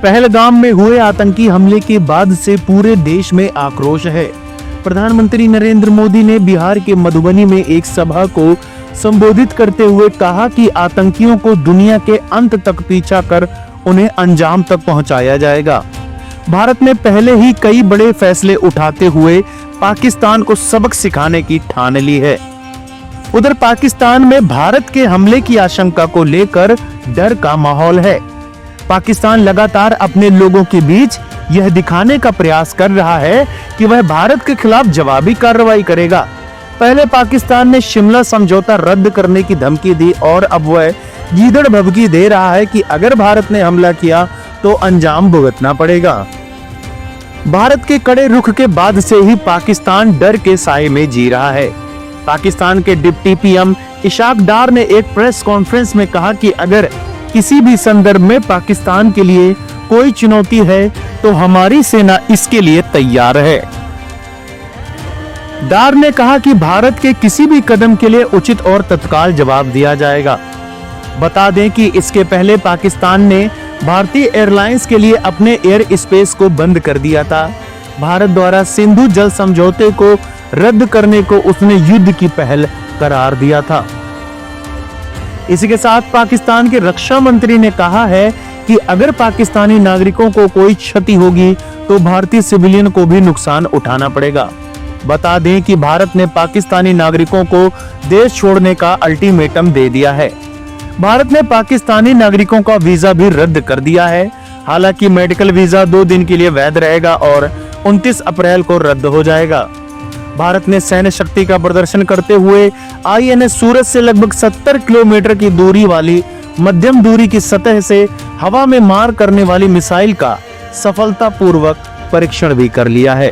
पहलगाम में हुए आतंकी हमले के बाद से पूरे देश में आक्रोश है। प्रधानमंत्री नरेंद्र मोदी ने बिहार के मधुबनी में एक सभा को संबोधित करते हुए कहा कि आतंकियों को दुनिया के अंत तक पीछा कर उन्हें अंजाम तक पहुंचाया जाएगा। भारत ने पहले ही कई बड़े फैसले उठाते हुए पाकिस्तान को सबक सिखाने की ठान ली है। उधर पाकिस्तान में भारत के हमले की आशंका को लेकर डर का माहौल है। पाकिस्तान लगातार अपने लोगों के बीच यह दिखाने का प्रयास कर रहा है कि वह भारत के खिलाफ जवाबी कार्रवाई करेगा। पहले पाकिस्तान ने शिमला समझौता रद्द करने की धमकी दी और अब वह गीदड़ भभकी दे रहा है कि अगर भारत ने हमला किया तो अंजाम भुगतना पड़ेगा। भारत के कड़े रुख के बाद से ही पाकिस्तान डर के साए में जी रहा है। पाकिस्तान के डिप्टी पीएम इशाक डार ने एक प्रेस कॉन्फ्रेंस में कहा कि अगर किसी भी संदर्भ में पाकिस्तान के लिए कोई चुनौती है तो हमारी सेना इसके लिए तैयार है। डार ने कहा कि भारत के किसी भी कदम के लिए उचित और तत्काल जवाब दिया जाएगा। बता दें कि इसके पहले पाकिस्तान ने भारतीय एयरलाइंस के लिए अपने एयर स्पेस को बंद कर दिया था। भारत द्वारा सिंधु जल समझौते को रद्द करने को उसने युद्ध की पहल करार दिया था। इसी के साथ पाकिस्तान के रक्षा मंत्री ने कहा है कि अगर पाकिस्तानी नागरिकों को कोई क्षति होगी तो भारतीय सिविलियन को भी नुकसान उठाना पड़ेगा। बता दें कि भारत ने पाकिस्तानी नागरिकों को देश छोड़ने का अल्टीमेटम दे दिया है। भारत ने पाकिस्तानी नागरिकों का वीजा भी रद्द कर दिया है। हालांकि मेडिकल वीजा 2 दिन के लिए वैध रहेगा और 29 अप्रैल को रद्द हो जाएगा। भारत ने सैन्य शक्ति का प्रदर्शन करते हुए आईएनएस सूरज से लगभग 70 किलोमीटर की दूरी वाली मध्यम दूरी की सतह से हवा में मार करने वाली मिसाइल का सफलतापूर्वक परीक्षण भी कर लिया है।